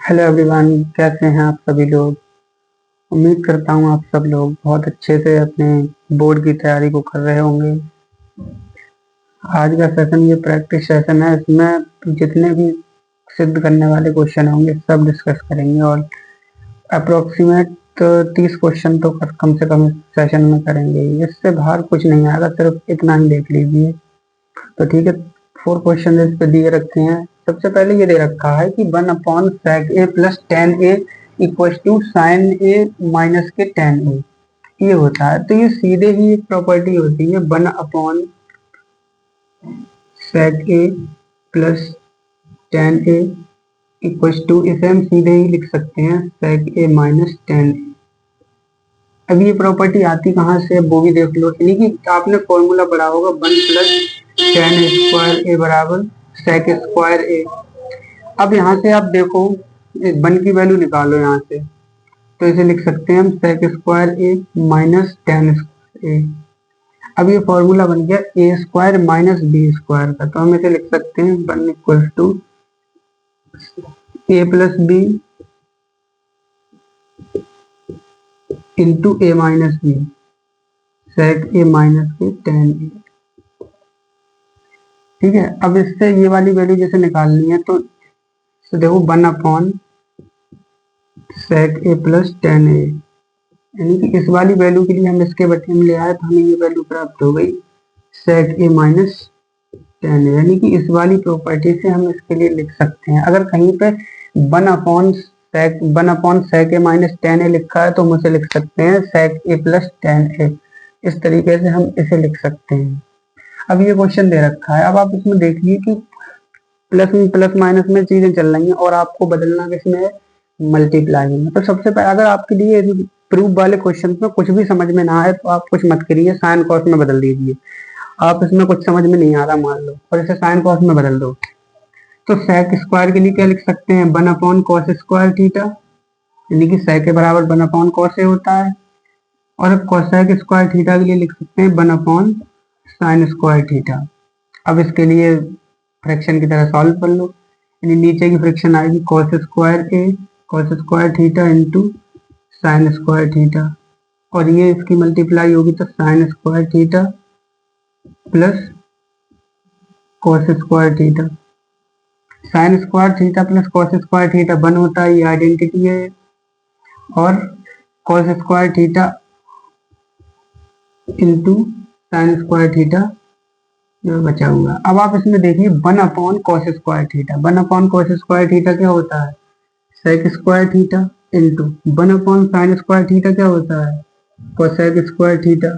Hello everyone, कैसे हैं आप सभी लोग। उम्मीद करता हूँ आप सब लोग बहुत अच्छे से अपने बोर्ड की तैयारी को कर रहे होंगे। आज का सेशन ये प्रैक्टिस सेशन है। इसमें जितने भी सिद्ध करने वाले क्वेश्चन होंगे सब डिस्कस करेंगे और अप्रोक्सीमेट 30 क्वेश्चन तो कम से कम इस सेशन में करेंगे ही। इससे बाहर कुछ नहीं आएगा, सिर्फ इतना ही देख लीजिए। तो ठीक है, 4 क्वेश्चन इस पे दिए रखे हैं। सबसे पहले ये दे रखा है कि 1/sec a + tan a equal to sine A minus के tan a, ये होता है। तो ये सीधे ही एक प्रॉपर्टी होती है 1/sec a + tan a equal to, इसे हम सीधे ही लिख सकते हैं sec a minus tan a। अब ये प्रॉपर्टी आती कहाँ से, अब वो भी देख लो। यानी कि आपने फॉर्मूला पढ़ा होगा 1 + tan² a बराबर sec² a। अब यहाँ से आप देखो, 1 की वैल्यू निकालो यहाँ से, तो इसे लिख सकते हैं हम sec² a minus tan² a। अब ये फॉर्मूला बन गया a² माइनस b² का, तो हम इसे लिख सकते हैं 1 = a + b into a minus b sec a minus के tan a। ठीक है, अब इससे ये वाली वैल्यू जैसे निकालनी है तो देखो 1/sec a + tan a, यानी कि इस वाली वैल्यू के लिए हम इसके बटे में ले आए तो हमें ये वैल्यू प्राप्त हो गई sec a minus tan a। यानी कि इस वाली प्रॉपर्टी से हम इसके लिए लिख सकते हैं। अगर कहीं पे 1/sec a minus tan a लिखा है तो हम उसे लिख सकते हैं sec a + tan a। इस तरीके से हम इसे लिख सकते हैं। अब ये क्वेश्चन दे रखा है, अब आप इसमें देखिए कि प्लस माइनस में चीजें चल रही हैं और आपको बदलना किसमें है, मल्टीप्लाई में। तो सबसे पहले अगर आपके लिए प्रूफ वाले क्वेश्चन में कुछ भी समझ में ना आए तो आप कुछ मत करिए, साइन कॉस में बदल दीजिए। आप इसमें कुछ समझ में नहीं आ रहा मान लो, और इसे साइन कॉस में बदल दो, तो sec² के लिए क्या लिख सकते हैं 1/cos² थीटा, यानी कि sec के बराबर 1/cos a होता है। और cosec² थीटा के लिए लिख सकते हैं 1/sin² थीटा। अब इसके लिए फ्रैक्शन की तरह सॉल्व कर लो, यानी नीचे की फ्रैक्शन आएगी cos² theta into sin² theta, और ये इसकी मल्टीप्लाई होगी तो sin² theta plus cos² theta. sin² theta plus cos² theta 1 होता है, ये आइडेंटिटी है। और cos² theta into sin² theta जो बचा हुआ। अब आप इसमें देखिए 1/cos² थीटा, 1/cos² थीटा क्या होता है sec² theta into 1/sin² theta क्या होता है cosec² थीटा।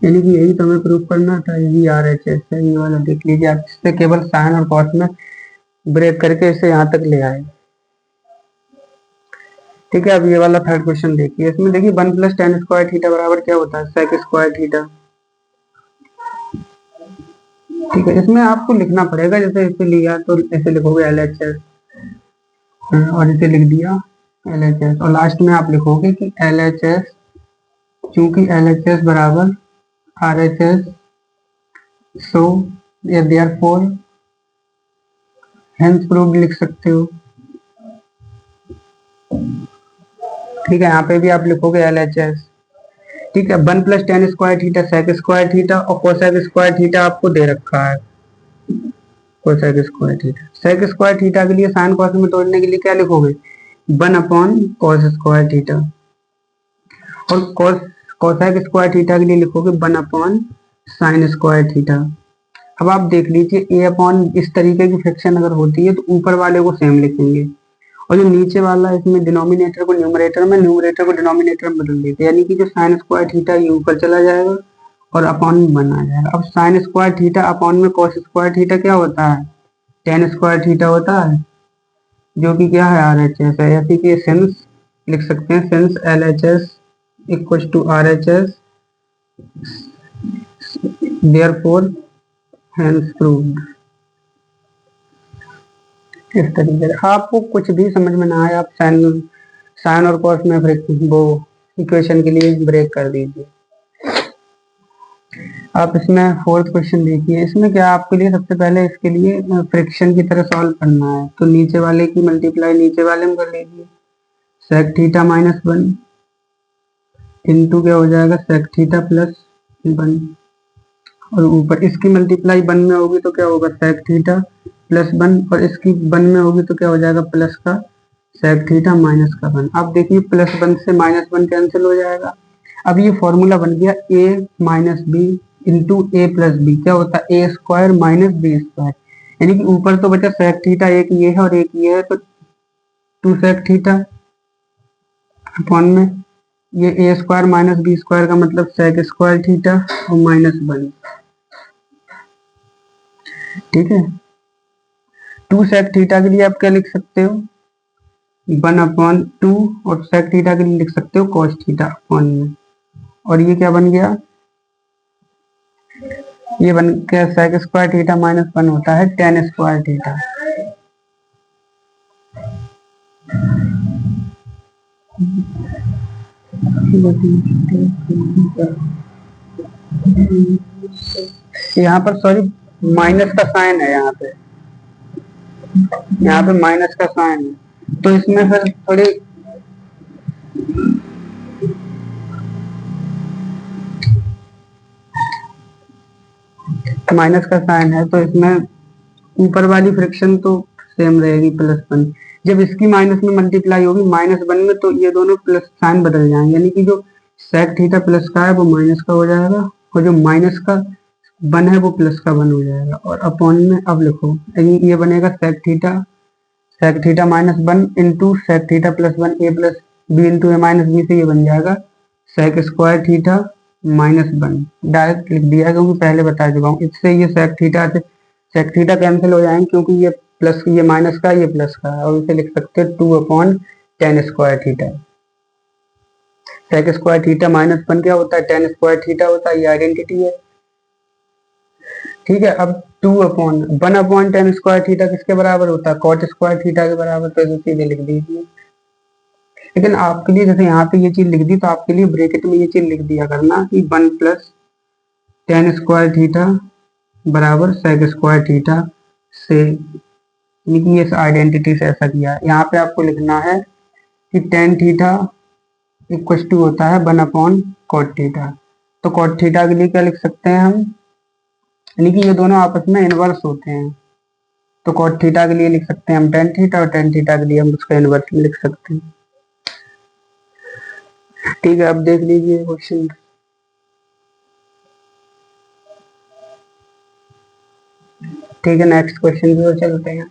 यानी कि यही तो हमें प्रूफ करना था, यही RHS है ये वाला। देख लीजिए आप इससे केवल साइन और कॉस में ब्रेक करके इसे यहाँ तक ले आए। ठीक है, अब ये वाला थर्ड क्वेश्चन देखिए। इसमें देखिए 1 + tan² थीटा बराबर क्या होता है sec² थीटा। ठीक है, इसमें आपको लिखना पड़ेगा, जैसे इसे लिया तो ऐसे लिखोगे LHS, और इसे लिख दिया LHS, और लास्ट में आप लिखोगे कि LHS, क्योंकि LHS बराबर RHS, so therefore hence proved लिख सकते हो। ठीक है, यहाँ पे भी आप लिखोगे LHS। ठीक है, 1 + tan² थीटा sec² थीटा और cosec² थीटा आपको दे रखा है cosec² थीटा। sec² थीटा के लिए साइन कॉस में तोड़ने के लिए क्या लिखोगे 1/cos² थीटा, और cosec² थीटा के लिए लिखोगे 1/sin² थीटा। अब आप देख लीजिए इस तरीके की फ्रैक्शन अगर होती है तो ऊपर वाले को सेम लिखेंगे, और जो नीचे वाला इसमें डिनोमिनेटर को न्यूमरेटर में, न्यूमरेटर को डिनोमिनेटर में बदल देते हैं। यानी कि जो sin² थीटा ये ऊपर चला जाएगा और अपॉन में बन आ जाएगा। अब sin² थीटा अपॉन में cos² थीटा क्या होता है tan² थीटा होता है, जो कि क्या है RHS है। ऐसे कि सेंस लिख सकते हैं since LHS equal to RHS, therefore hence proved. इस तरीके से आपको कुछ भी समझ में ना आए, आप साइन और कॉस में वो इक्वेशन के लिए ब्रेक कर दीजिए। आप इसमें फोर्थ क्वेश्चन देखिए। इसमें क्या आपके लिए सबसे पहले इसके लिए फ्रिक्शन की तरह सॉल्व करना है। तो नीचे वाले की मल्टीप्लाई नीचे वाले में कर लीजिए। Sec theta minus one into क्या हो जाएगा सेक थीटा प्लस वन, और ऊपर इसकी मल्टीप्लाई वन में होगी तो क्या होगा सेक थीटा प्लस वन, और इसकी वन में होगी तो क्या हो जाएगा प्लस का सेक थीटा माइनस का वन। अब देखिए प्लस वन से माइनस वन कैंसिल हो जाएगा। अब ये फॉर्मूला बन गया ए माइनस बी इंटू ए प्लस बी, क्या होता है A square minus B square, यानी कि ऊपर तो बचा सेक थीटा एक ये है और एक ये है, तो टू सेक थीटा अपॉन में ये ए स्क्वायर माइनस बी स्क्वायर का मतलब सेक स्क्वायर थीटा और माइनस वन। ठीक है, टू सेक थीटा के लिए आप क्या लिख सकते हो वन अपॉन टू, और सेक थीटा के लिए लिख सकते हो कॉस थीटा अपॉन में, और ये क्या बन गया ये बन गया sec square theta minus one होता है टेन स्क्वायर थीटा। यहाँ पर सॉरी माइनस का साइन है, यहाँ पे माइनस का साइन है, तो इसमें फिर थोड़ी माइनस का साइन है, तो इसमें ऊपर वाली फ्रिक्शन तो सेम रहेगी प्लस वन। जब इसकी माइनस में मल्टीप्लाई होगी माइनस वन में, तो ये दोनों प्लस साइन बदल जाएंगे, यानी कि जो सेक थीटा प्लस का है वो माइनस का हो जाएगा, और जो माइनस का वन है वो प्लस का वन हो जाएगा, और अपॉन में अब लिखो ये बनेगा sec theta minus one into sec theta plus one a plus b into a minus b, से ये बन जाएगा sec square theta minus one. Direct लिख दिया क्योंकि पहले बता चुका हूँ। इससे ये सेक थीटा कैंसिल हो जाएंगे क्योंकि ये प्लस ये माइनस का ये प्लस का है, और इसे लिख सकते हैं two upon tan square theta. Sec square theta minus one क्या होता है टेन स्क्वायर थीटा होता है, ये आइडेंटिटी है। ठीक है, अब two upon one upon tan square theta किसके बराबर होता है कॉट स्क्वायर थीटा के बराबर, तो इसे सीधे लिख दीजिए। लेकिन आपके लिए जैसे यहाँ पे ये चीज लिख दी, तो आपके लिए ब्रैकेट में ये चीज लिख दिया करना कि one plus tan square theta बराबर सेक स्क्वायर थीटा से, यानी कि इस आइडेंटिटी से ऐसा किया। यहाँ पे आपको लिखना है कि टेन थीटा इक्वल टू होता है वन अपॉन कॉट थीटा। तो कॉट थीटा के लिए क्या लिख सकते हैं हम, यानी कि ये दोनों आपस में इनवर्स होते हैं, तो कॉट थीटा के लिए लिख सकते हैं हम टेन थीटा, और टेन थीटा के लिए हम उसका इनवर्स में लिख सकते हैं। ठीक है, अब देख लीजिए क्वेश्चन। ठीक है, नेक्स्ट क्वेश्चन की ओर चलते हैं।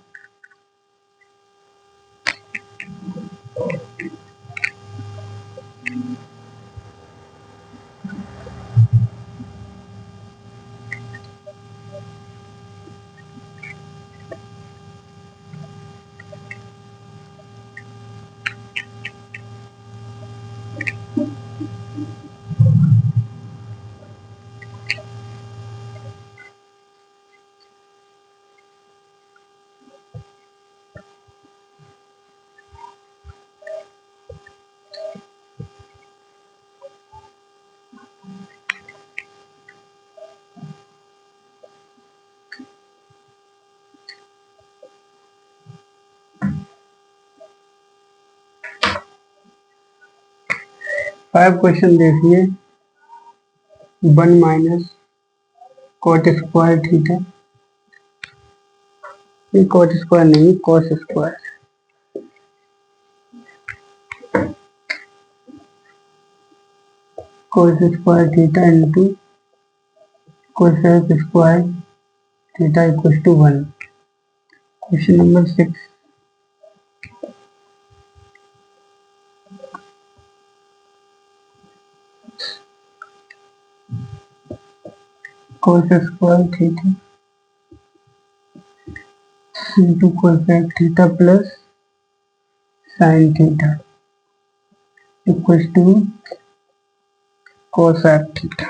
फाइव क्वेश्चन देखिए। One minus cot square theta, ये कॉट स्क्वायर नहीं cos square, cos square theta into cosec square theta equal to one. Question number 6। cos square theta into cosec theta plus sine theta equal to cosec theta.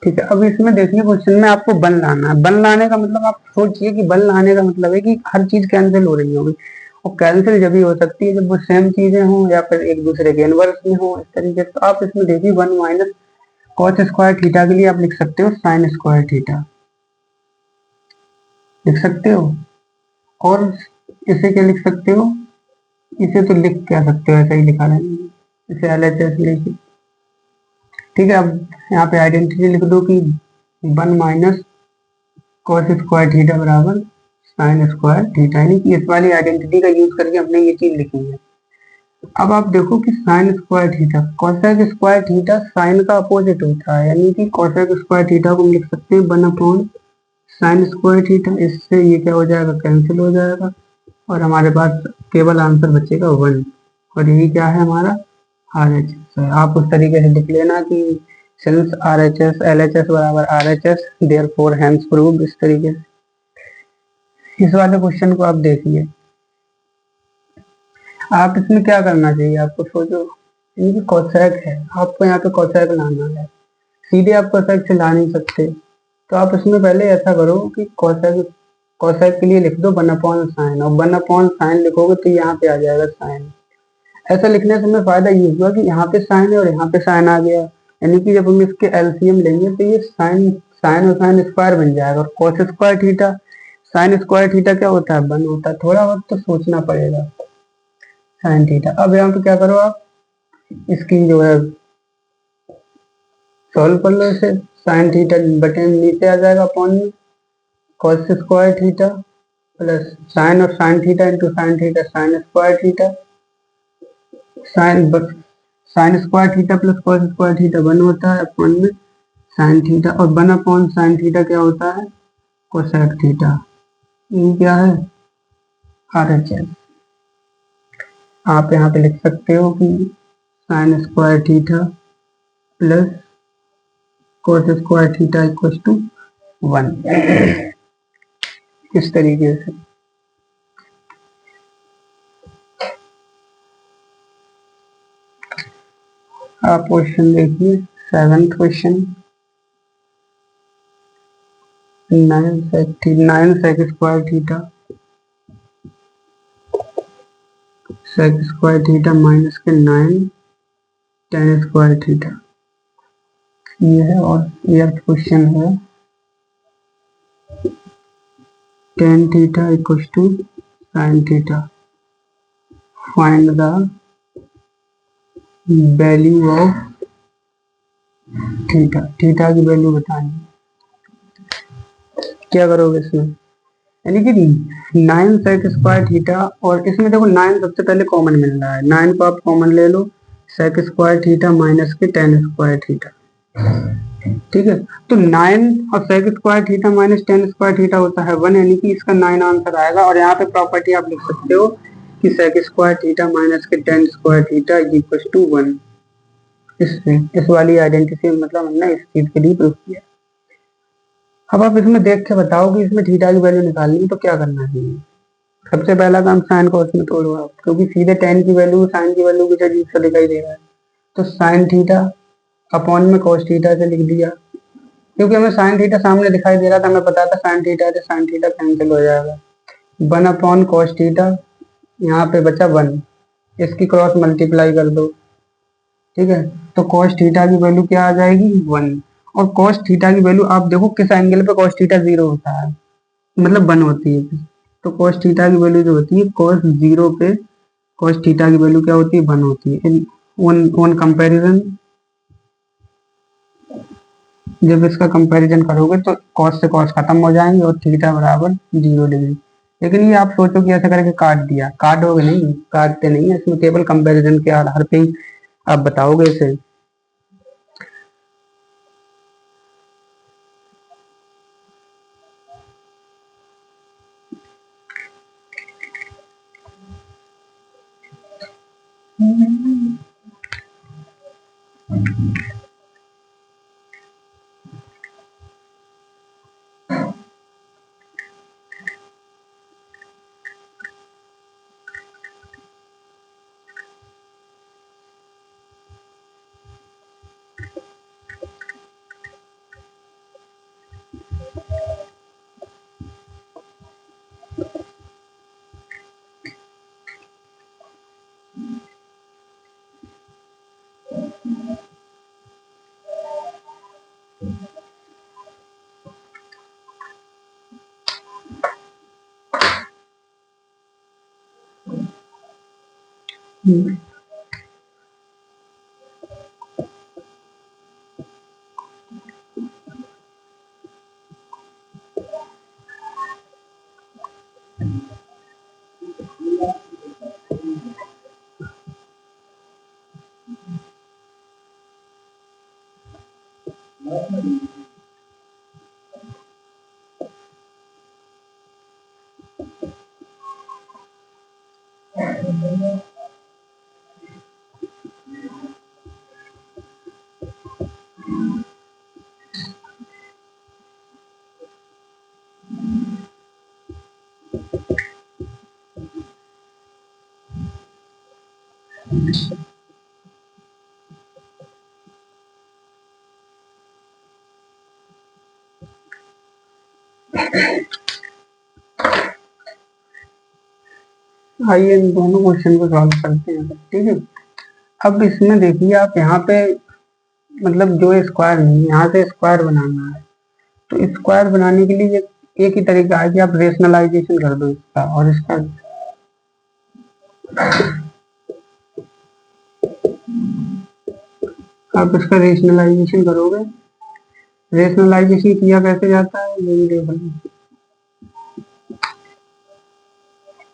ठीक है, अब इसमें देखिए question में आपको one लाना है। वन लाने का मतलब आप सोचिए कि वन लाने का मतलब है कि हर चीज कैंसिल हो रही होगी, और कैंसिल जब भी हो सकती है जब वो सेम चीजें हों या फिर एक दूसरे के इनवर्स में हो, इस तरीके से। तो आप इसमें देखिए one minus cos square theta के लिए आप लिख सकते हो साइन स्क्वायर थीटा, लिख सकते हो। और इसे क्या लिख सकते हो, इसे तो लिख क्या सकते हो, ऐसा ही लिखा रहेंगे, इसे LHS लिखिए। ठीक है, अब यहाँ पे आइडेंटिटी लिख दो कि 1 माइनस कॉस स्क्वायर थीटा बराबर साइन स्क्वायर थीटा, यानी कि इस वाली आइडेंटिटी का यूज करके हमने ये चीज लिखी है। अब आप देखो कि sine square theta, cosec square theta sign का अपोजिट होता है, यानी कि कॉसेक स्क्वायर थीटा को हम लिख सकते हैं 1 अपॉन साइन स्क्वायर थीटा। इससे ये क्या हो जाएगा, कैंसिल हो जाएगा, और हमारे पास केवल आंसर बचेगा 1। और यही क्या है हमारा RHS है। आप उस तरीके से लिख लेना कि सिंस RHS LHS बराबर RHS देयरफॉर हेंस प्रूव्ड, इस तरीके से। इस वाले क्वेश्चन को आप देखिए, आप इसमें क्या करना चाहिए आपको, सोचो, ये कोसेक है, आपको यहाँ पे कोसेक लाना है, सीधे आप कोसेक से ला नहीं सकते, तो आप इसमें पहले ऐसा करो कि कोसेक कोसेक के लिए लिख दो 1 अपॉन साइन, और 1 अपॉन साइन लिखोगे तो यहाँ पे आ जाएगा साइन। ऐसा लिखने से हमें फायदा ये हुआ कि यहाँ पे साइन है और यहाँ पे साइन आ गया, यानी कि जब हम इसके एलसीएम लेंगे तो ये साइन साइन और साइन स्क्वायर बन जाएगा, और cos square theta sine square theta क्या होता है, 1 होता है। थोड़ा वक्त तो सोचना पड़ेगा, साइन थीटा। अब यहाँ पे क्या करो आप, इसकी जो है सॉल्व कर लो इसे, साइन थीटा बटे नीचे आ जाएगा अपॉन में cos square theta plus sine और sine theta into sine theta sine square theta, sine sine square theta plus cos square theta 1 होता है अपॉन में साइन थीटा, और 1 अपॉन साइन थीटा क्या होता है, कोसेक थीटा। ये क्या है, RHS। आप यहाँ पे लिख सकते हो कि sine square theta plus cos square theta equal to 1, इस तरीके से। आप क्वेश्चन देखिए, 7th question, 9 sec square theta sec square theta minus के 9 tan स्क्वायर थीटा, ये है। और 8th क्वेश्चन है tan theta equal to sin theta, find the value of theta, theta की वैल्यू बतानी। क्या करोगे इसमें, यानी कि 9 sec स्क्वायर थीटा, और इसमें देखो 9 सबसे पहले कॉमन मिल रहा है, 9 को आप कॉमन ले लो, sec स्क्वायर थीटा माइनस के tan स्क्वायर थीटा, ठीक है। तो 9 और sec square theta minus tan square theta होता है 1, यानी कि इसका 9 आंसर आएगा। और यहाँ पे प्रॉपर्टी आप लिख सकते हो कि sec स्क्वायर थीटा माइनस के tan square theta equal to 1। इस वाली आइडेंटिटी मतलब हमने इस चीज के लिए प्रूव किया। अब आप इसमें देख के बताओ कि इसमें थीटा की वैल्यू निकालनी है तो क्या करना चाहिए। सबसे पहला काम साइन को उसमें तोड़ो आप, क्योंकि सीधे tan की वैल्यू साइन की वैल्यू की अजीब सा दिखाई दे रहा है, तो साइन थीटा अपॉन में cos थीटा से लिख दिया, क्योंकि हमें साइन थीटा सामने दिखाई दे रहा था, हमें पता था साइन थीटा से साइन थीटा कैंसिल हो जाएगा। 1 अपॉन cos थीटा, यहाँ पे बचा 1, इसकी क्रॉस मल्टीप्लाई कर दो, ठीक है। तो cos थीटा की वैल्यू क्या आ जाएगी, 1। और cos थीटा की वैल्यू आप देखो किस एंगल पे cos थीटा 0 होता है, मतलब 1 होती है, तो cos थीटा की वैल्यू जो होती है cos 0 पे cos थीटा की वैल्यू क्या होती है, 1 होती है। इन कंपैरिजन जब इसका कंपैरिजन करोगे तो cos से cos खत्म हो जाएंगे और थीटा बराबर 0 डिग्री। लेकिन ये आप सोचो कि ऐसा करके काट दिया, काटोगे नहीं, काटते नहीं है, इसमें केवल कंपैरिजन के आधार पे ही आप बताओगे इसे। आइए इन दोनों क्वेश्चन को सॉल्व करते हैं, ठीक है। अब इसमें देखिए आप यहाँ पे मतलब जो स्क्वायर नहीं है, यहाँ से स्क्वायर बनाना है, तो स्क्वायर बनाने के लिए एक ही तरीका है कि आप रेशनलाइजेशन कर दो इसका और इसका। आप इसका रेशनलाइजेशन करोगे, रेशनलाइजेशन किया कैसे जाता है ये भी देख लो।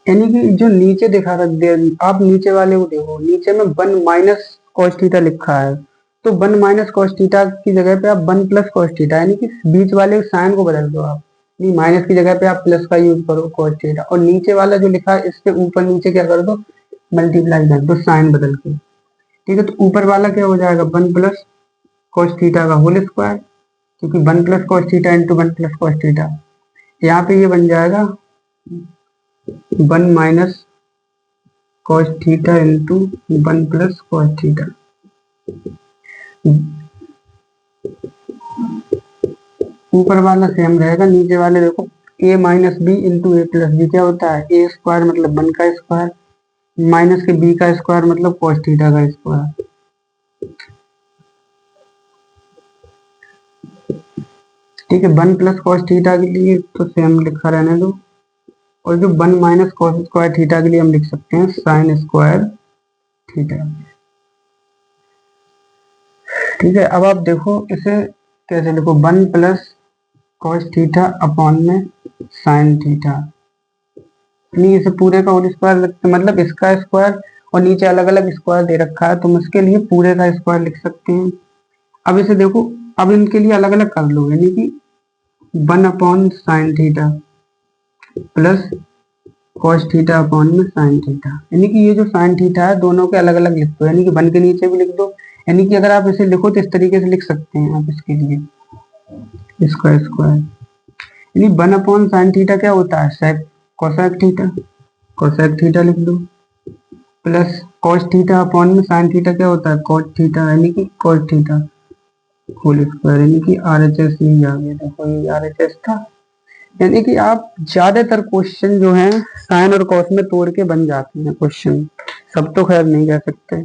यानी कि जो नीचे दिखा रख दिया, आप नीचे वाले को देखो, नीचे में 1 माइनस कॉस थीटा लिखा है, तो 1 माइनस कॉस थीटा की जगह पे आप 1 प्लस कॉस थीटा, यानी कि बीच वाले साइन को बदल दो आप, नहीं माइनस की जगह पे आप प्लस का यूज करो कॉस थीटा, और नीचे वाला जो लिखा है इसके ऊपर नीचे क्या कर दो, मल्टीप्लाई कर दो साइन बदल के, ठीक है। तो ऊपर वाला क्या हो जाएगा, 1 प्लस कॉस थीटा का होल स्क्वायर, क्योंकि 1 plus cos theta into 1 plus cos theta, यहाँ पे ये बन जाएगा 1 minus cos theta into 1 plus cos theta. ऊपर वाला सेम रहेगा, नीचे वाले देखो a minus B into A plus B, क्या होता है ए स्क्वायर मतलब 1 का स्क्वायर, माइनस के b का स्क्वायर मतलब कॉस थीटा का स्क्वायर, ठीक है। 1 प्लस कॉस थीटा के लिए तो सेम लिखा रहने दो, और जो 1 माइनस कॉस स्क्वायर थीटा के लिए हम लिख सकते हैं साइन स्क्वायर थीटा, ठीक है। अब आप देखो इसे कैसे लिखो, 1 प्लस कॉस थीटा अपॉन में साइन थीटा, नहीं इसे पूरे का होल स्क्वायर लिखते, मतलब इसका स्क्वायर और नीचे अलग अलग स्क्वायर दे रखा है, तुम इसके लिए पूरे का स्क्वायर लिख सकते हैं। अब इसे देखो, अब इनके लिए अलग अलग कर लो, यानी कि 1 upon sine theta plus cos theta upon में साइन थीटा, यानी कि ये जो साइन थीटा है दोनों के अलग अलग लिख दो, यानी कि 1 के नीचे भी लिख दो, यानी कि अगर आप इसे लिखो तो इस तरीके से लिख सकते हैं आप इसके लिए, इसका स्क्वायर, यानी 1 अपॉन साइन थीटा क्या होता है sec cosec theta, cosec theta लिख दो, प्लस कॉस थीटा अपॉन में साइन थीटा क्या होता है कॉट थीटा, यानी कि कॉस थीटा होल स्क्वायर, यानी कि RHS नहीं आ गया, देखो ये RHS था। यानी कि आप ज्यादातर क्वेश्चन जो हैं साइन और कॉस में तोड़ के बन जाते हैं क्वेश्चन, सब तो खैर नहीं कह सकते।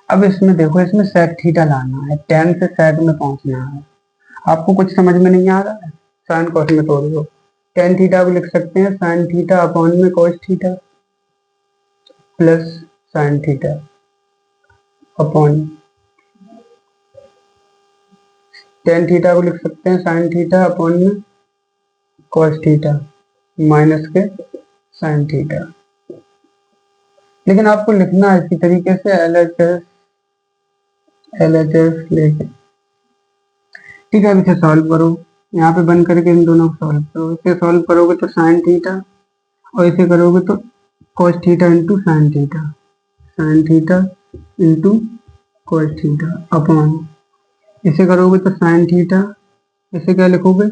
अब इसमें देखो, इसमें सेक थीटा लाना है, tan से सेक में पहुंचना है, आपको कुछ समझ में नहीं आ रहा है, साइन कॉस में तोड़ दो, tan थीटा को लिख सकते हैं साइन थीटा अपॉन में cos theta plus sine theta upon, tan theta को लिख सकते हैं साइन थीटा अपॉन में कॉस थीटा माइनस के साइन थीटा, लेकिन आपको लिखना है इसी तरीके से LHS लेके, ठीक है। अब इसे सॉल्व करो, यहाँ पे बंद करके इन दोनों को सॉल्व करो, इसे सॉल्व करोगे तो साइन थीटा, और इसे करोगे तो cos theta into sine theta, sine theta into cos theta upon, इसे करोगे तो साइन थीटा, इसे क्या लिखोगे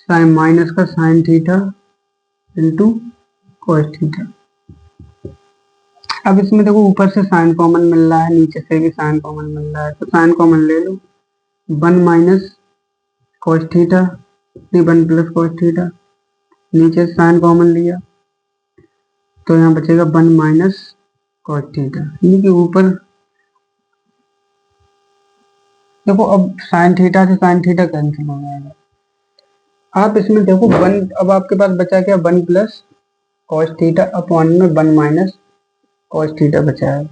साइन माइनस का sign theta into cos theta. अब इसमें देखो ऊपर से साइन कॉमन मिल रहा है, नीचे से भी साइन कॉमन मिल रहा है, तो साइन कॉमन ले लो, 1 माइनस कॉस थीटा, नहीं 1 प्लस कॉस थीटा, नीचे साइन कॉमन लिया तो यहाँ बचेगा 1 माइनस कॉस थीटा, यानी कि ऊपर देखो अब साइन थीटा से साइन थीटा कैंसिल हो जाएगा। आप इसमें देखो 1, अब आपके पास बचा क्या 1 प्लस कॉस थीटा अपॉन में 1 माइनस कॉस थीटा बचा है।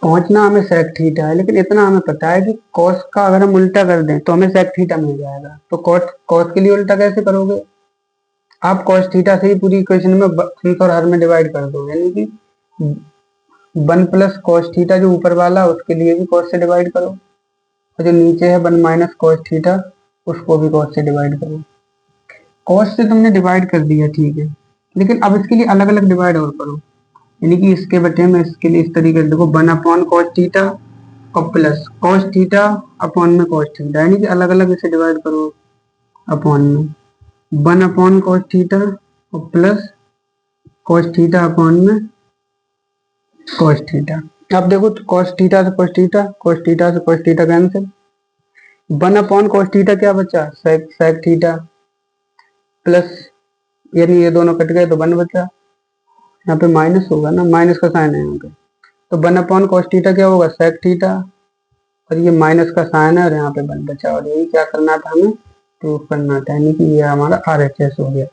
पहुंचना हमें सेक थीटा है, लेकिन इतना हमें पता है कि कॉस का अगर हम उल्टा कर दें तो हमें सेक थीटा मिल जाएगा। तो कॉस कॉस के लिए उल्टा कैसे करोगे? आप कॉस थीटा से ही पूरी इक्वेशन में अंश और हर में डिवाइड कर दो, यानी कि 1 + कॉस थीटा जो ऊपर वाला उसके लिए भी कॉस से डिवाइड करो, और जो नीचे है 1 - कॉस थीटा उसको भी कॉस से डिवाइड करो। कॉस से तुमने डिवाइड कर दिया, ठीक है, लेकिन अब इसके लिए अलग अलग डिवाइड और करो, यानी कि इसके बटे में इसके लिए इस तरीके से देखो 1/कॉस थीटा और प्लस कॉस थीटा अपॉन में कॉस थीटा, यानी कि अलग अलग इसे डिवाइड करो अपॉन में 1/कॉस थीटा और प्लस कॉस थीटा अपॉन में कॉस थीटा। अब देखो तो कॉस थीटा से कॉस थीटा, कॉस थीटा से कॉस थीटा कैंसिल, 1/कॉस थीटा क्या बचा सेक सेक थीटा, प्लस यानी ये दोनों कट गए तो 1 बचा, यहाँ पे माइनस होगा ना, माइनस का साइन है यहाँ पे, तो 1/कॉस थीटा क्या होगा सेक थीटा, और ये माइनस का साइन है और यहाँ पे 1 बचा, और यही क्या करना था हमें प्रूव करना था, यानी कि ये हमारा RHS हो गया।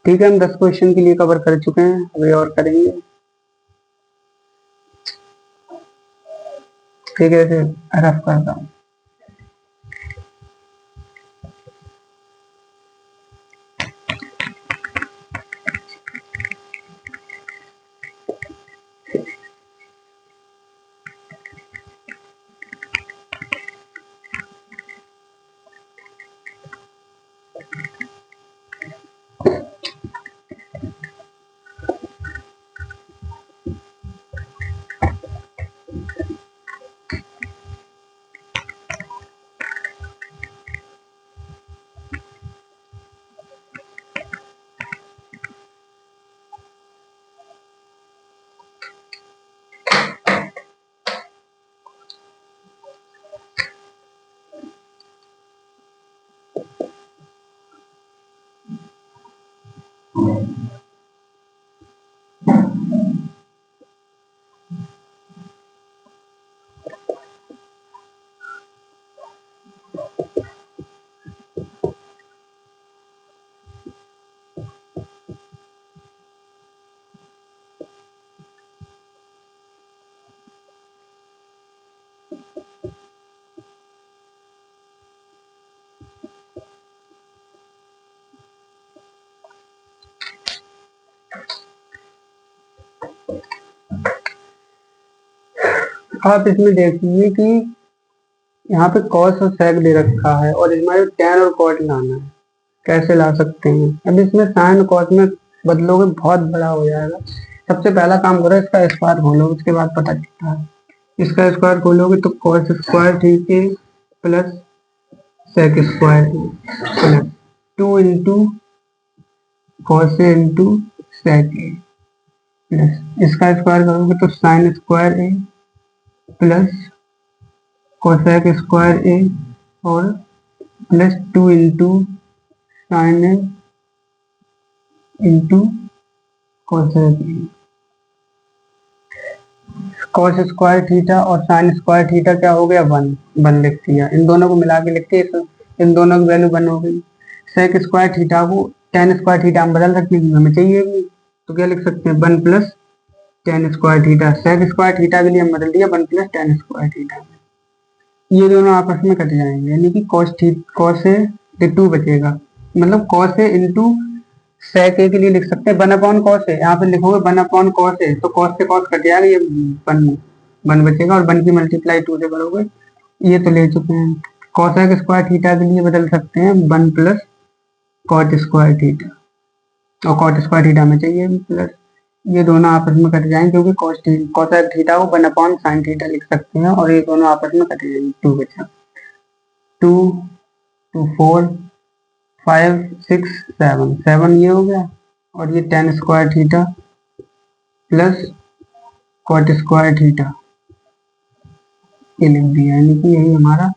ठीक है, हम 10 क्वेश्चन के लिए कवर कर चुके हैं, अभी और करेंगे। ठीक है, इसे रफ करता हूँ। आप इसमें देखिए कि यहाँ पे कॉस और सेक दे रखा है और इसमें टैन और कॉट लाना है, कैसे ला सकते हैं? अब इसमें साइन कॉस में बदलोगे बहुत बड़ा हो जाएगा। सबसे पहला काम करो, इसका स्क्वायर खोलो, उसके बाद पता चलता है। इसका स्क्वायर खोलोगे तो कॉस स्क्वायर ठीक है plus sec square plus 2 × cos a into sec a, plus इसका स्क्वायर करोगे तो sine square a plus cosec square a और plus 2 × sine a into cosec a. Cos square theta और साइन स्क्वायर थीटा क्या हो गया 1 लिख दिया, इन दोनों को मिला के लिखते हैं, इन दोनों की वैल्यू 1 हो गई। सेक स्क्वायर थीटा को टेन स्क्वायर थीटा हम बदल सकते हैं, हमें चाहिए भी, तो क्या लिख सकते हैं 1 + tan square theta. Sec square theta के लिए हम बदल दिया 1 + टेन स्क्वायर थीटा। ये दोनों आपस में कट जाएंगे, यानी कि कॉस ए 2 बचेगा, मतलब कॉस ए इंटू सेक ए के लिए लिख सकते हैं 1/कॉस ए, यहाँ पे लिखोगे 1/कॉस ए तो कॉस से कॉस कट जाएगा, ये 1 बचेगा और 1 की मल्टीप्लाई 2 से करोगे, ये तो ले चुके हैं। कॉसेक स्क्वायर थीटा के लिए बदल सकते हैं 1 + कॉट स्क्वायर थीटा, और कॉट स्क्वायर थीटा में चाहिए प्लस, ये दोनों आपस में कट जाएंगे क्योंकि कॉसेक थीटा को 1/sin थीटा लिख सकते हैं, और ये दोनों आपस में कट जाएंगे, 2 बचा, 2 2 4 5 6 7 7 ये हो गया, और ये tan square theta plus cot square theta ये लिख दिया, यानी कि यही हमारा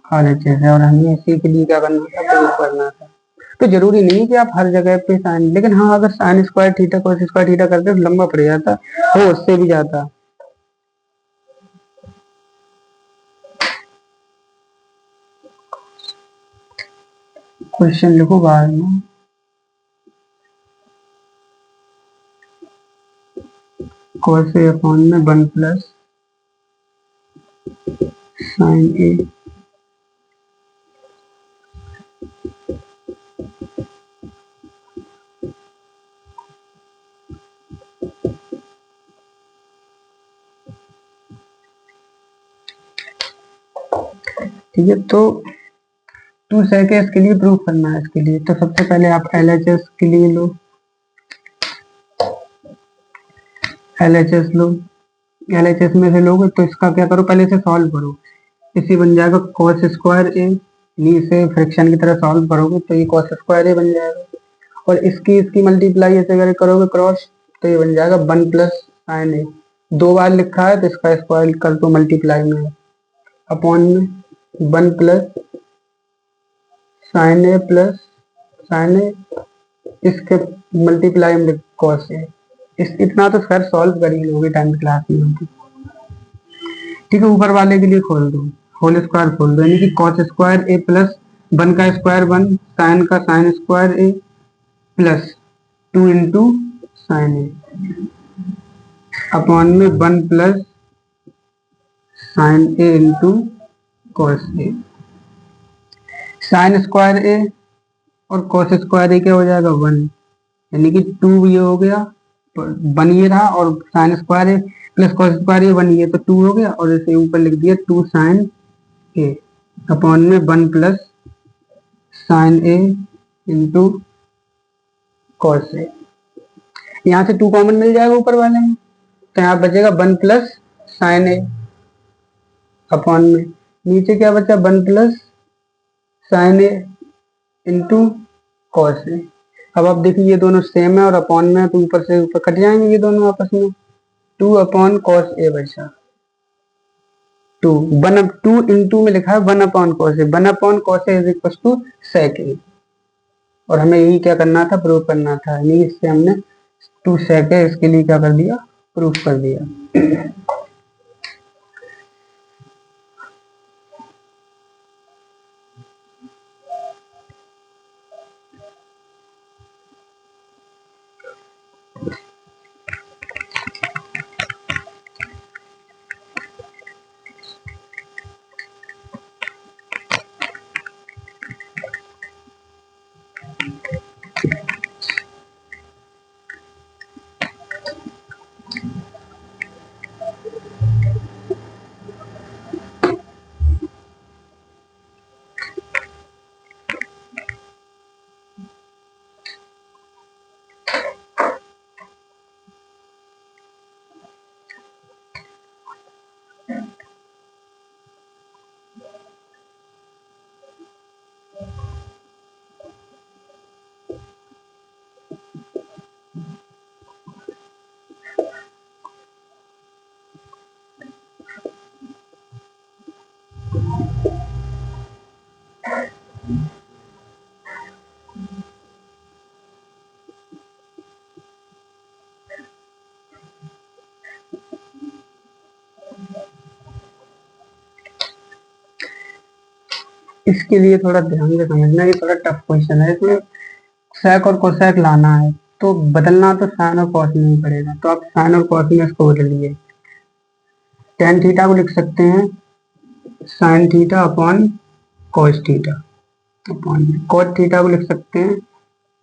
RHS है। और हमें इसी के लिए क्या करना था, प्रूव करना था। तो जरूरी नहीं कि आप हर जगह पे साइन, लेकिन हाँ अगर sign square theta cos square theta करते तो लंबा पड़ जाता, हो उससे भी जाता। क्वेश्चन लिखो बाद में। कॉस ए अपॉन में 1 प्लस साइन ए। ठीक है, तो 2 sec है, इसके लिए प्रूफ करना है। इसके लिए तो सबसे पहले आप LHS के लिए लो, LHS लो। LHS में से लोगे तो इसका क्या करो, पहले इसे सॉल्व करो। इसी बन जाएगा कॉस स्क्वायर ए, इसे फ्रैक्शन की तरह सॉल्व करोगे तो ये कॉस स्क्वायर ए बन जाएगा। और इसकी मल्टीप्लाई ऐसे करके करोगे क्रॉस, तो ये बन जाएगा 1 प्लस साइन ए। 2 बार लिखा है तो इसका स्क्वायर कर दो मल्टीप्लाई में, अपॉन में 1 प्लस साइन ए प्लस साइन ए, इसके मल्टीप्लाई में कॉस ए। इतना तो खैर सॉल्व कर ही लोगे 10th क्लास में होगी। ठीक है, ऊपर वाले के लिए खोल दो, होल स्क्वायर खोल दो, यानी कि कॉस स्क्वायर ए प्लस 1 का स्क्वायर 1, साइन का sign square a plus 2 into sine A upon में 1 plus sign a into cos A. Sign square a और कॉस स्क्वायर ए क्या हो जाएगा 1, यानी कि 2 ये हो गया, 1 ये रहा, और sine square a plus cos square ए 1 ये तो 2 हो गया, और इसे ऊपर लिख दिया 2 साइन ए अपॉन में 1 plus sign a into cos A. यहाँ से 2 कॉमन मिल जाएगा ऊपर वाले में, तो यहाँ बचेगा 1 प्लस साइन ए अपॉन में नीचे क्या बचा 1 plus sign a into cos A. अब आप देखिए ये दोनों सेम है और अपॉन में, तो ऊपर से ऊपर कट जाएंगे ये दोनों आपस में। 2 अपॉन कॉस ए बचा 2, 2 इंटू में लिखा है 1 upon cos a, 1 upon cos a is equal to sec a, और हमें यही क्या करना था, प्रूफ करना था। यानी इससे हमने 2 सेक ए इसके लिए क्या कर दिया, प्रूफ कर दिया। इसके लिए थोड़ा ध्यान से समझना, ये थोड़ा टफ क्वेश्चन है। इसमें सेक और कोसेक लाना है, तो बदलना तो साइन और कॉस में ही पड़ेगा, तो आप साइन और कॉस में इसको बदलिए। टेन थीटा को लिख सकते हैं sign theta upon cos theta, upon में कॉस थीटा को लिख सकते हैं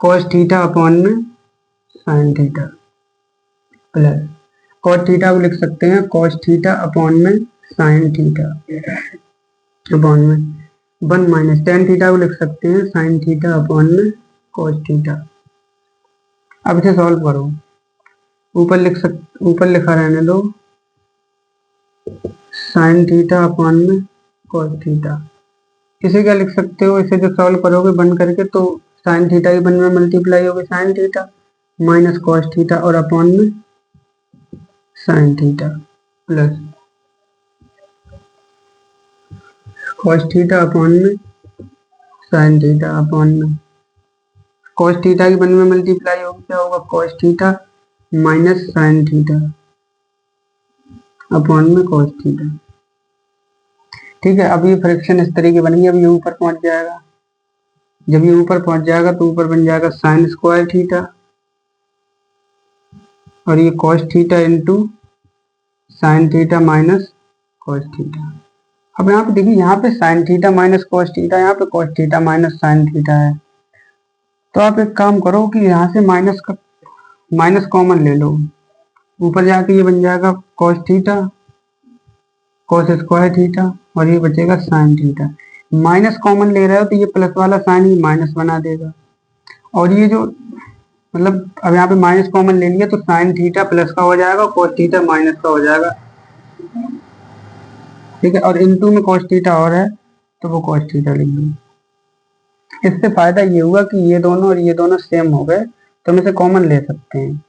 कॉस थीटा अपॉन में sine theta, plus cos theta को लिख सकते हैं कॉस थीटा अपॉन में साइन थीटा, अपॉन में 1 माइनस टेन थीटा को लिख सकते हैं साइन थीटा अपॉन में कॉस थीटा। अब इसे सॉल्व करो, ऊपर लिखा रहने दो साइन थीटा अपॉन में कॉस थीटा। इसे क्या लिख सकते हो, इसे जब सॉल्व करोगे बंद करके तो साइन थीटा ही 1 में मल्टीप्लाई होगी sine theta minus cos theta और अपॉन में sine theta plus cos theta upon में साइन थीटा अपॉन में कॉस थीटा की 1 में मल्टीप्लाई होगी, क्या होगा cos theta minus sine theta upon में कॉस थीटा। ठीक है, अब ये फ्रैक्शन इस तरीके बनेगी, अब ये ऊपर पहुंच जाएगा, जब ये ऊपर पहुंच जाएगा तो ऊपर बन जाएगा साइन स्क्वायर थीटा और ये cos theta into sine theta minus cos theta. अब यहाँ पे देखिए, यहाँ पे sine theta minus cos theta, यहाँ पे cos theta minus sine theta है। तो आप एक काम करो कि यहाँ से माइनस कॉमन ले लो, ऊपर जाके ये बन जाएगा cos theta cos square theta, और ये बचेगा साइन थीटा। माइनस कॉमन ले रहे हो तो ये प्लस वाला साइन ही माइनस बना देगा, और ये जो मतलब अब यहाँ पे माइनस कॉमन ले लिया तो साइन थीटा प्लस का हो जाएगा, कॉस थीटा माइनस का हो जाएगा। ठीक है, और इनटू में कॉस थीटा और है तो वो कॉस थीटा लिख दो। इससे फायदा ये हुआ कि ये दोनों और ये दोनों सेम हो गए, तो हम इसे कॉमन ले सकते हैं।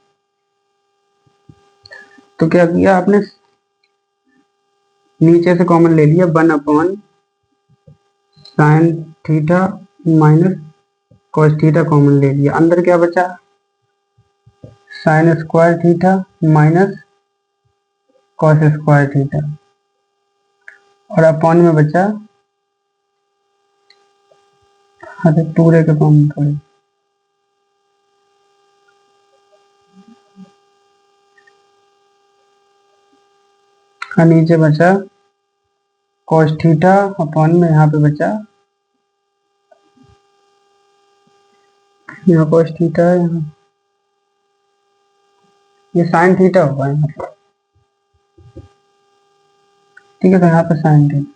तो क्या किया आपने, नीचे से कॉमन ले लिया 1 upon sine theta minus cos theta common ले लिया, अंदर क्या बचा sign square theta minus cos square theta, और अपॉन में बचा, अरे पूरे के फॉर्म में थोड़ी, नीचे बचा कॉस थीटा, अपॉन में यहाँ पे बचा, यहाँ कॉस थीटा है, यहाँ ये साइन थीटा होगा यहाँ पे। ठीक है, तो यहाँ पे साइन थीटा।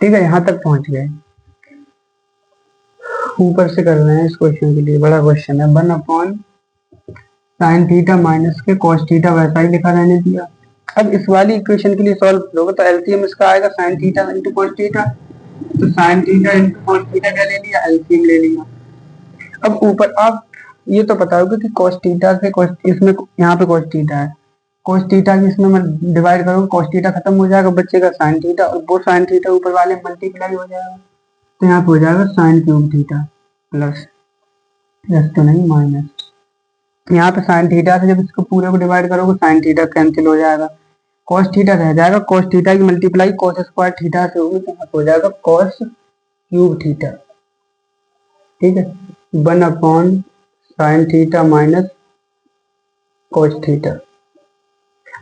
ठीक है, यहाँ तक पहुंच गए। ऊपर से कर रहे हैं इस क्वेश्चन के लिए, बड़ा क्वेश्चन है। 1 अपॉन साइन थीटा माइनस के कॉस थीटा वैसा ही लिखा रहने दिया। अब इस वाली इक्वेशन के लिए सॉल्व करोगे तो एलसीएम इसका आएगा sine theta into cos theta, तो sine theta into cos theta क्या ले लिया, एलसीएम ले लिया। अब ऊपर आप ये तो बताओगे कि cos थीटा से cos, इसमें यहाँ पे cos थीटा है, cos थीटा की इसमें मैं डिवाइड करूँगा, cos थीटा खत्म हो जाएगा, बचेगा sin थीटा, और वो sin थीटा ऊपर वाले मल्टीप्लाई हो जाएगा, तो यहाँ पे हो जाएगा sin cube theta plus, plus तो नहीं माइनस, यहाँ पे sin थीटा से जब इसको पूरे को डिवाइड करोगे sin थीटा कैंसिल हो जाएगा, cos थीटा रह जाएगा, cos थीटा की मल्टीप्लाई cos स्क्वायर थीटा से होगी, तो यहाँ पे हो जाएगा cos क्यूब थीटा। ठीक है, 1 upon sine theta minus cos theta.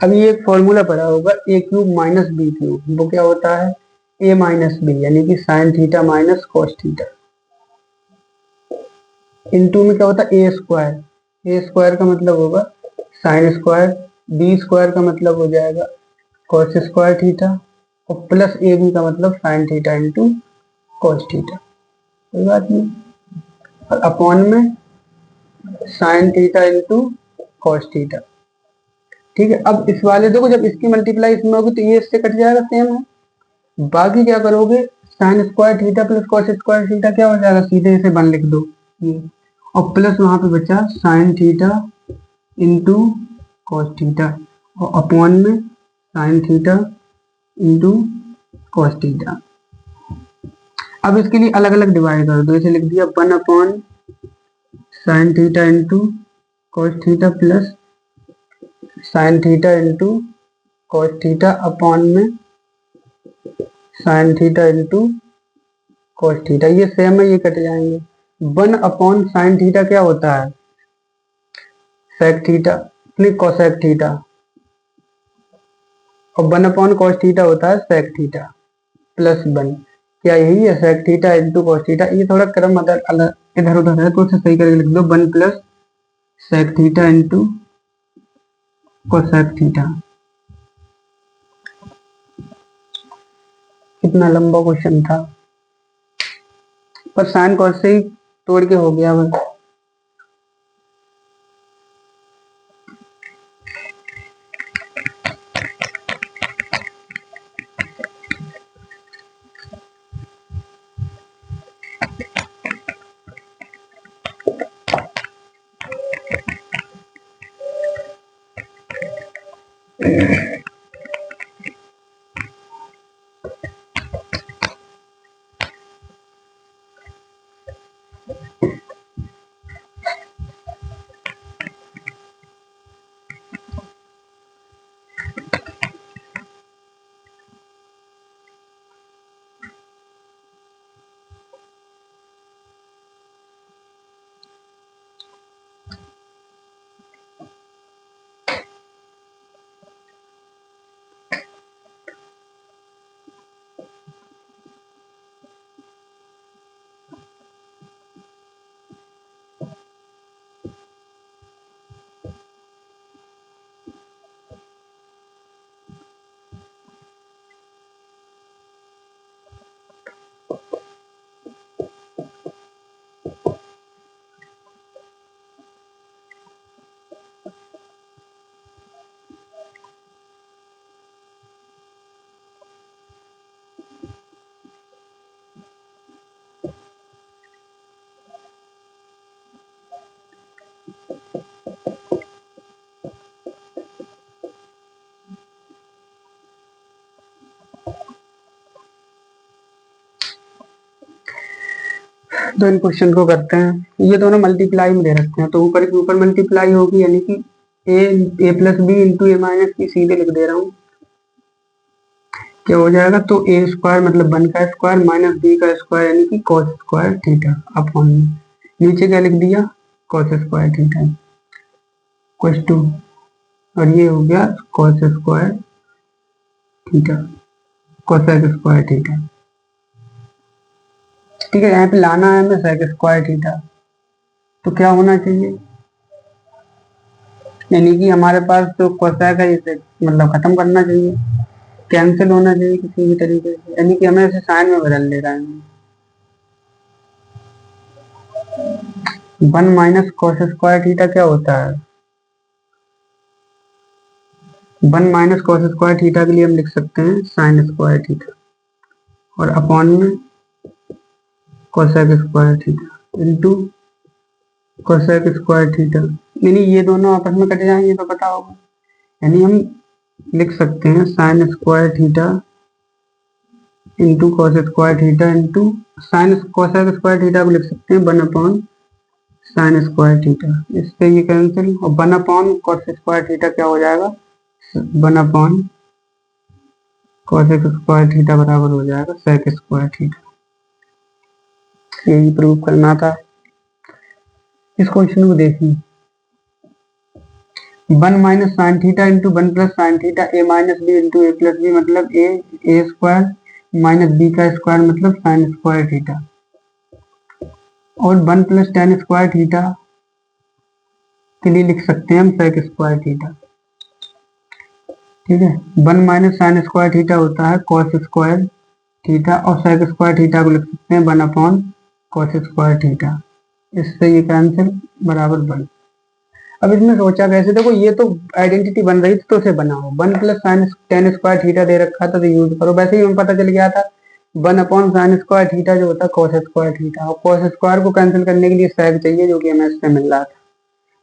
अब ये एक फॉर्मूला पड़ा होगा ए क्यूब माइनस बी क्यूब, वो क्या होता है ए माइनस बी, यानी कि sine theta minus cos theta, into में क्या होता है ए स्क्वायर, ए स्क्वायर का मतलब होगा साइन स्क्वायर, बी स्क्वायर का मतलब हो जाएगा कॉस स्क्वायर थीटा, और प्लस ए बी का मतलब sign theta into cos theta, कोई बात नहीं, और अपॉन में sine theta into cos theta. ठीक है, अब इस वाले देखो, जब इसकी मल्टीप्लाई इसमें होगी तो ये इससे कट जाएगा, सेम है। बाकी क्या करोगे, sign square theta plus cos square theta क्या हो जाएगा, सीधे इसे 1 लिख दो ये, और प्लस वहां पे बचा sign theta into cos theta, और अपॉन में sine theta into cos theta. अब इसके लिए अलग अलग डिवाइड कर दो, इसे लिख दिया 1 upon sine theta into cos theta plus sine theta into cos theta, upon में sine theta into cos theta, ये सेम है, ये कट जाएंगे। 1 अपॉन साइन थीटा क्या होता है, सेक थीटा, नहीं कोसेक थीटा, और 1 अपॉन कॉस थीटा होता है सेक थीटा प्लस 1, क्या यही है sec theta into cos theta. ये थोड़ा क्रम अलग इधर उधर है तो उसे सही करके लिख दो, 1 plus sec theta into cosec theta. कितना लंबा क्वेश्चन था, पर साइन कॉस से ही तोड़ के हो गया बस। तो इन क्वेश्चन को करते हैं। ये दोनों मल्टीप्लाई में दे रखते हैं तो ऊपर के ऊपर मल्टीप्लाई होगी, यानी कि ए plus b into a minus B, सीधे लिख दे रहा हूँ। क्या हो जाएगा, तो ए स्क्वायर मतलब 1 का स्क्वायर माइनस बी का स्क्वायर यानी कि कॉस स्क्वायर थीटा अपॉन में नीचे क्या लिख दिया, cos square theta equal to, और ये हो गया cos square theta cosec square theta. ठीक है, यहाँ पे लाना है हमें सेक स्क्वायर थीटा, तो क्या होना चाहिए, यानी कि हमारे पास जो कोसेक है इसे मतलब खत्म करना चाहिए, कैंसिल होना चाहिए किसी भी तरीके से, यानी कि हमें इसे साइन में बदल दे रहा है। 1 माइनस कॉस स्क्वायर थीटा क्या होता है, 1 माइनस कॉस स्क्वायर थीटा के लिए हम लिख सकते हैं साइन स्क्वायर थीटा, और अपॉन में cosec square theta into cosec square theta, यानी ये दोनों आपस में कट जाएंगे तो पता होगा, यानी हम लिख सकते हैं sign square theta into cos square theta into sign cosec square theta को लिख सकते हैं 1 अपॉन साइन स्क्वायर थीटा, इससे ये कैंसिल, और 1 अपॉन कॉस स्क्वायर थीटा क्या हो जाएगा, 1 अपॉन कोसेक स्क्वायर थीटा बराबर हो जाएगा सेक स्क्वायर थीटा। यही प्रूव करना था। इस क्वेश्चन को देखिए, 1 minus sine theta into 1 plus sine theta a minus B into A plus b मतलब ए स्क्वायर माइनस बी का स्क्वायर मतलब साइन स्क्वायर थीटा, और 1 प्लस टेन स्क्वायर थीटा के लिए लिख सकते हैं हम सेक स्क्वायर थीटा। ठीक है, 1 माइनस साइन स्क्वायर थीटा होता है कॉस स्क्वायर थीटा, और सेक स्क्वायर थीटा को लिख सकते हैं 1 अपॉन कॉस स्क्वायर थीटा, इससे ये कैंसिल बराबर 1। अब इसमें सोचा कैसे, देखो ये तो आइडेंटिटी बन रही थी तो उसे बनाओ, 1 plus sine tan square theta दे रखा था तो यूज करो, वैसे ही हमें पता चल गया था 1 अपॉन साइन स्क्वायर थीटा जो होता है कॉस स्क्वायर थीटा, और कॉस स्क्वायर को कैंसिल करने के लिए सेक चाहिए जो कि हमें इससे मिल रहा था,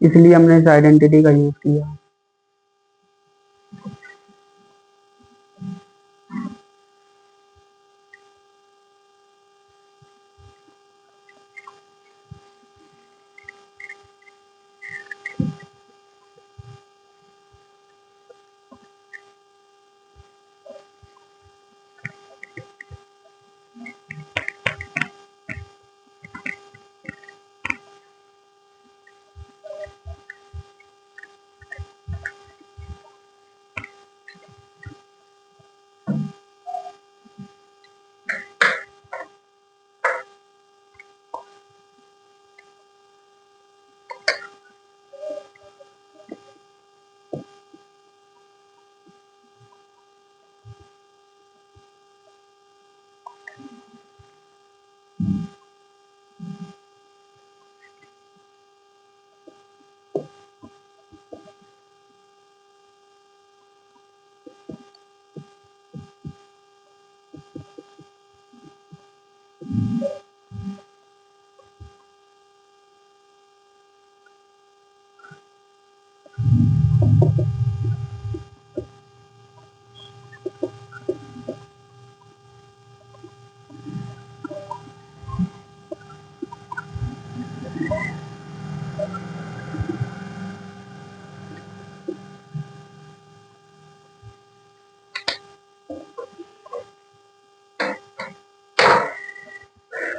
इसलिए हमने इस आइडेंटिटी का यूज किया।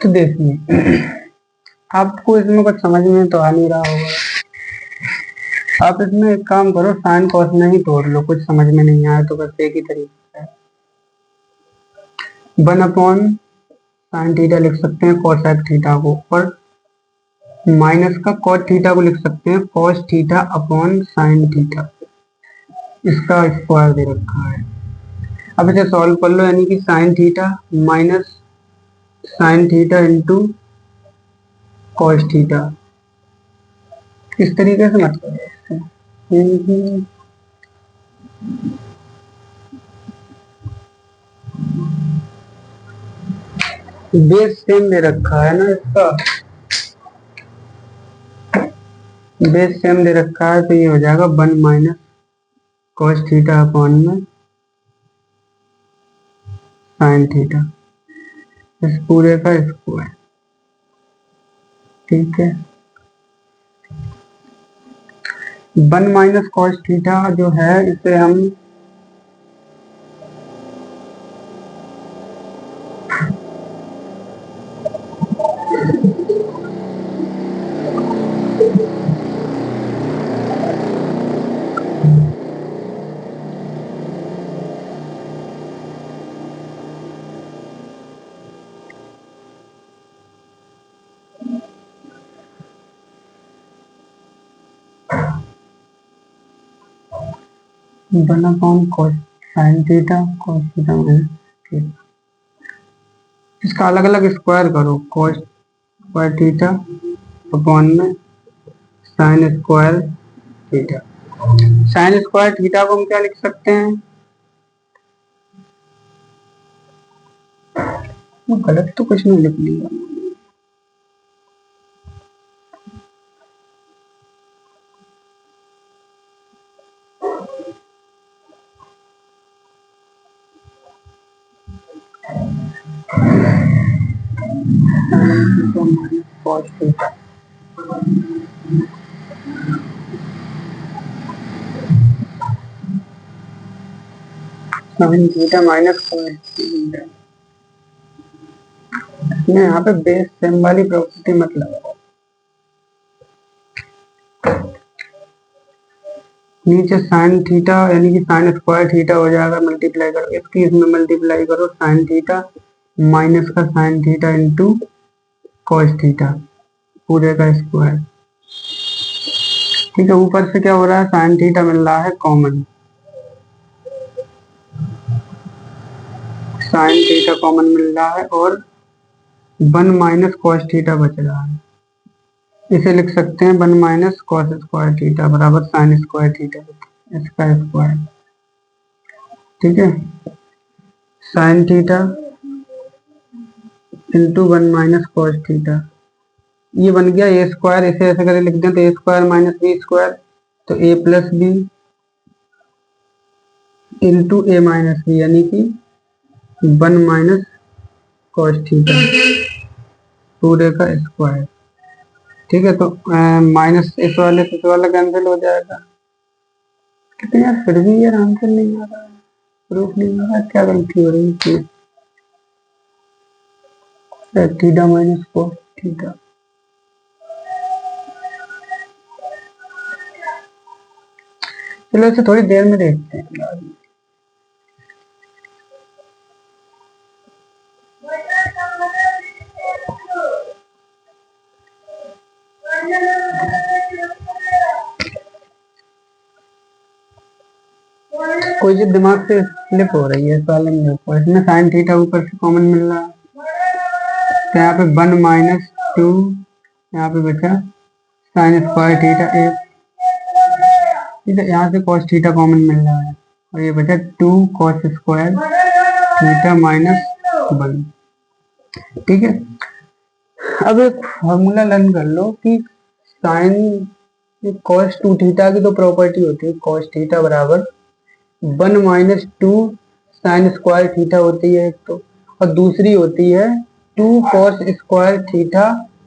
तो देखिए आपको इसमें कुछ समझ में तो आ नहीं रहा होगा, आप इसमें एक काम करो, साइन कॉस में ही तोड़ लो, कुछ समझ में नहीं आया तो बस एक ही तरीका है, 1 अपॉन साइन थीटा लिख सकते हैं कोसेक थीटा को, और माइनस का कॉट थीटा को लिख सकते हैं cos theta upon sine theta, इसका स्क्वायर दे रखा है। अब इसे सॉल्व कर लो, यानी कि sine theta minus sine theta into cos theta, इस तरीके से मत करो, बेस सेम दे रखा है ना, इसका बेस सेम दे रखा है तो ये हो जाएगा 1 माइनस कॉस थीटा अपॉन में साइन थीटा, इस पूरे का स्क्वायर। ठीक है। 1 माइनस कॉस थीटा जो है इसे हम one upon cos sine theta cos theta minus theta, इसका अलग अलग स्क्वायर करो। कॉस स्क्वायर थीटा अपॉन में sign square theta. Sine square theta को हम क्या लिख सकते हैं? गलत तो कुछ नहीं लिख लिया। Cos theta sine theta minus cos theta. यहाँ पे बेस सेम वाली प्रॉपर्टी मत लगाओ। नीचे साइन थीटा यानी कि साइन स्क्वायर थीटा हो जाएगा, मल्टीप्लाई करो इसकी इसमें मल्टीप्लाई करो साइन थीटा माइनस का sign theta into cos theta पूरे का स्क्वायर। ठीक है, ऊपर से क्या हो रहा है? साइन थीटा मिल रहा है कॉमन, साइन थीटा कॉमन मिल रहा है और 1 माइनस कॉस थीटा बच रहा है। इसे लिख सकते हैं 1 माइनस कॉस स्क्वायर थीटा बराबर साइन स्क्वायर थीटा इसका स्क्वायर। ठीक है, sign theta into 1 minus cos theta, ये बन गया ए स्क्वायर। इसे ऐसे करके लिख दें तो ए स्क्वायर माइनस बी स्क्वायर, तो ए plus b into a minus B यानी कि 1 माइनस कॉस थीटा पूरे का स्क्वायर। ठीक है, तो माइनस इस वाले से इस वाला कैंसिल हो जाएगा। लेकिन यार फिर भी यार आंसर नहीं आ रहा है, प्रूफ नहीं आ रहा, क्या गलती हो रही है? थीटा माइनस कॉस थीटा, चलो इसे थोड़ी देर में देखते हैं। कोई चीज दिमाग से स्लिप हो रही है इस वाले में, देखो इसमें साइन थीटा ऊपर से कॉमन मिल रहा है, तो यहाँ पे 1 माइनस 2, यहाँ पे बचा साइन स्क्वायर थीटा ए। ठीक है, यहाँ से कॉस थीटा कॉमन मिल रहा है और ये बचा 2 कॉस स्क्वायर थीटा माइनस 1। ठीक है, अब एक फॉर्मूला लर्न कर लो कि साइन कॉस 2 थीटा की तो प्रॉपर्टी होती है कॉस थीटा बराबर 1 माइनस 2 साइन स्क्वायर थीटा होती है एक तो, और दूसरी होती है 2 कॉस स्क्वायर थीटा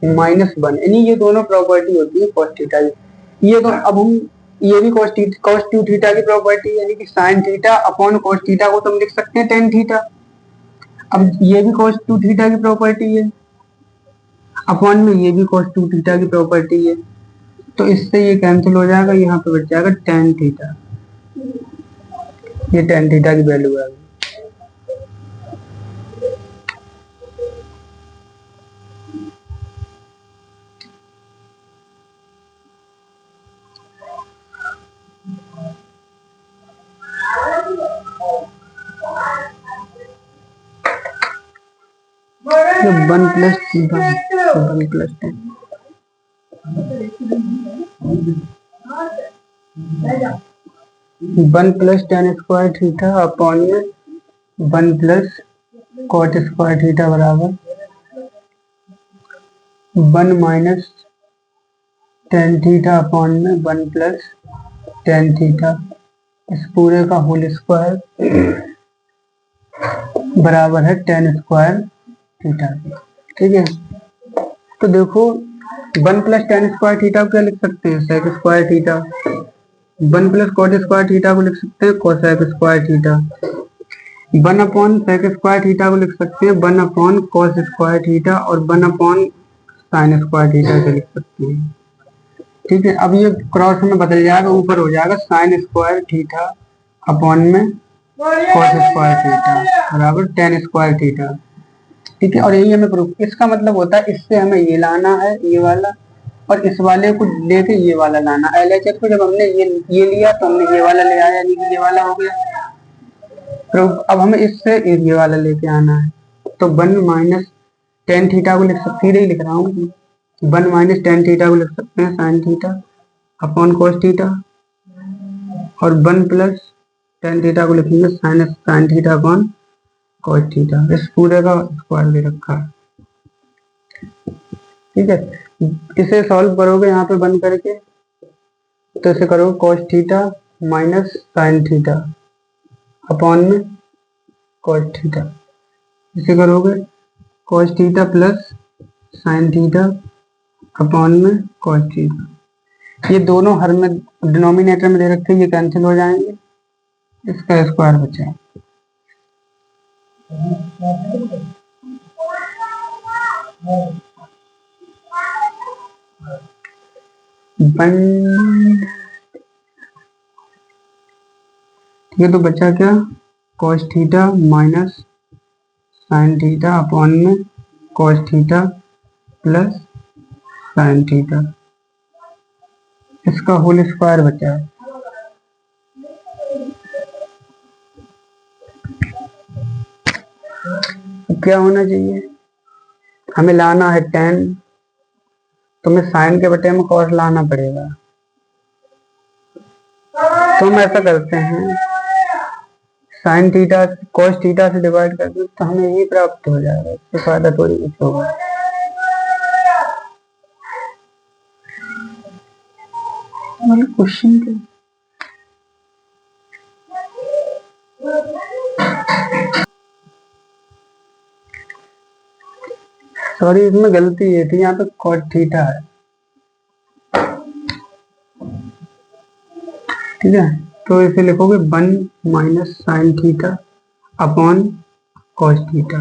माइनस 1, यानी ये दोनों प्रॉपर्टी होती है कॉस थीटा की। ये तो अब हम ये भी कॉस 2 थीटा की प्रॉपर्टी यानी कि sign theta upon cos theta को तो हम लिख सकते हैं टेन थीटा। अब ये भी कॉस 2 थीटा की प्रॉपर्टी है, अपॉन में ये भी cos 2 थीटा की प्रॉपर्टी है, तो इससे ये कैंसिल हो जाएगा, यहाँ पे बच जाएगा tan थीटा। ये tan थीटा की वैल्यू है। तो 1 plus 1 plus tan square theta upon में 1 प्लस कॉट स्क्वायर थीटा बराबर 1 माइनस tan थीटा अपॉन में 1 प्लस tan थीटा इस पूरे का होल स्क्वायर बराबर है tan स्क्वायर थीटा। ठीक है, तो देखो one plus tan square theta को क्या लिख सकते हैं, sec square theta. One plus cot square theta को लिख सकते हैं cosec square theta. One upon sec square theta को लिख सकते हैं one upon cos square theta, और one upon sine square theta से लिख सकते हैं। ठीक है, अब ये क्रॉस में बदल जाएगा, ऊपर हो जाएगा साइन स्क्वायर थीटा अपॉन में कॉस स्क्वायर थीटा बराबर टेन स्क्वायर थीटा। ठीक है, और यही हमें प्रूफ, इसका मतलब होता है इससे हमें ये लाना है ये वाला, और इस वाले को लेके ये वाला लाना। एलएचएस को जब हमने ये लिया तो हमने ये वाला ले आया, यानी कि ये वाला हो गया प्रूफ। अब हमें इससे ये वाला लेके आना है, तो वन माइनस टेन थीटा को लिख सकते, सीधे ही लिख रहा हूँ, वन माइनस टेन थीटा को लिख सकते हैं sign theta upon cos theta, और वन प्लस टेन थीटा को लिखेंगे sign theta upon cos theta. इस पूरे का स्क्वायर दे रखा है। ठीक है, इसे सॉल्व करोगे यहाँ पे बंद करके, तो इसे करोगे cos theta minus sine theta upon में कोस थीटा। इसे करोगे cos theta plus sine theta upon में कोस थीटा। ये दोनों हर में डिनोमिनेटर में दे रखे, ये कैंसिल हो जाएंगे, इसका स्क्वायर बचा। ठीक है, तो बचा क्या, cos theta minus sine theta upon में cos theta plus sine theta, इसका होल स्क्वायर बचा है। तो क्या होना चाहिए, हमें लाना है tan, तो हमें साइन के बटे में cos लाना पड़ेगा। तो हम ऐसा करते हैं, साइन थीटा cos थीटा से डिवाइड कर दो तो हमें यही प्राप्त हो जाएगा, इससे फायदा थोड़ी कुछ होगा। क्वेश्चन के सॉरी, इसमें गलती ये थी, यहाँ पे cos थीटा है। ठीक है, तो इसे लिखोगे one minus sine theta upon cos theta,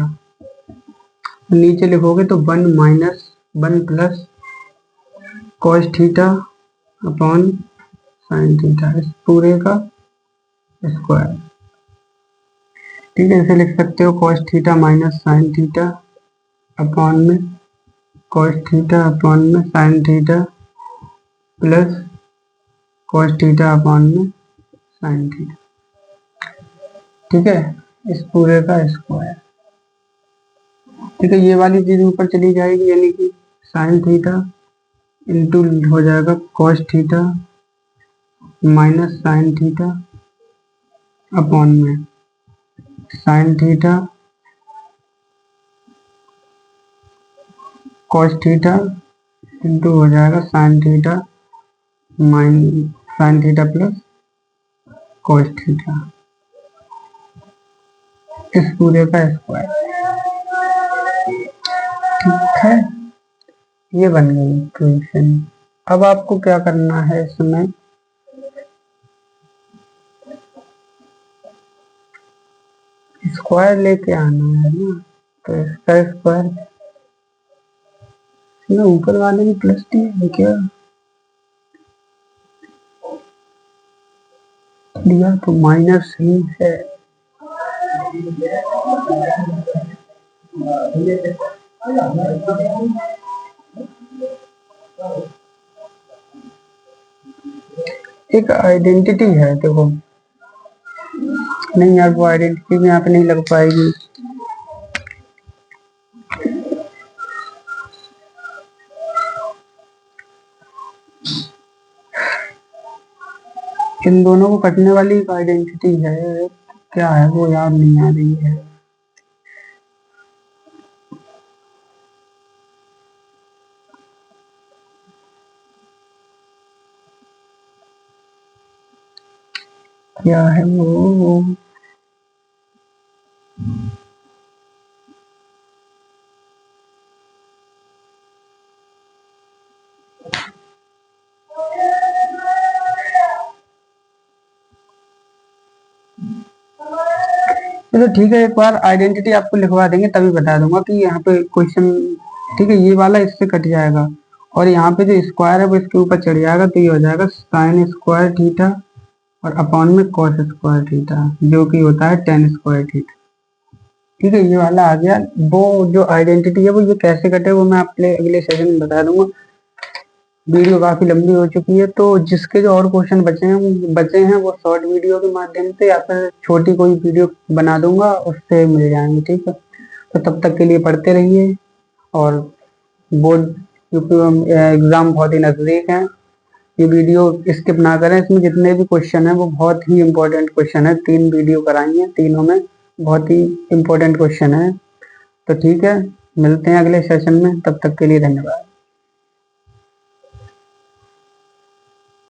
नीचे लिखोगे तो one minus one plus cos theta upon sine theta, इस पूरे का स्क्वायर। ठीक है, इसे लिख सकते हो cos theta minus sine theta upon में कॉस थीटा अपॉन में sine theta plus cos theta upon में साइन थीटा। ठीक है, इस पूरे का स्क्वायर। ठीक है, ये वाली चीज ऊपर चली जाएगी, यानी कि साइन थीटा इंटू हो जाएगा cos theta minus sine theta upon में sine theta cos theta into हो जाएगा sine theta sine theta plus cos theta, इस पूरे का स्क्वायर। ठीक है, ये बन गई इक्वेशन। अब आपको क्या करना है, इसमें स्क्वायर लेके आना है ना, तो इसका स्क्वायर ऊपर वाले में प्लस डी है क्या, दिया तो माइनस ही है। एक आइडेंटिटी है, देखो नहीं यार, वो आइडेंटिटी में यहाँ पे नहीं लग पाएगी। इन दोनों को कटने वाली एक आइडेंटिटी है, क्या है वो याद नहीं आ रही है। क्या है वो, चलो ठीक है, एक बार आइडेंटिटी आपको लिखवा देंगे तभी बता दूंगा कि यहाँ पे क्वेश्चन, ठीक है, ये वाला इससे कट जाएगा और यहाँ पे जो स्क्वायर है वो इसके ऊपर चढ़ जाएगा, तो ये हो जाएगा साइन स्क्वायर थीटा और अपॉन में कॉस स्क्वायर थीटा, जो कि होता है टेन स्क्वायर थीटा। ठीक है, ये वाला आ गया। वो जो आइडेंटिटी है वो ये कैसे कटे वो मैं आपके अगले सेशन में बता दूंगा। वीडियो काफी लंबी हो चुकी है, तो जिसके जो और क्वेश्चन बचे हैं वो शॉर्ट वीडियो के माध्यम से या फिर छोटी कोई वीडियो बना दूंगा, उससे मिल जाएंगे। ठीक है, तो तब तक के लिए पढ़ते रहिए और बोर्ड एग्जाम बहुत ही नजदीक है। ये वीडियो स्किप ना करें, इसमें जितने भी क्वेश्चन है वो बहुत ही इंपॉर्टेंट क्वेश्चन है। 3 वीडियो कराई है, तीनों में बहुत ही इंपॉर्टेंट क्वेश्चन है। तो ठीक है, मिलते हैं अगले सेशन में, तब तक के लिए धन्यवाद।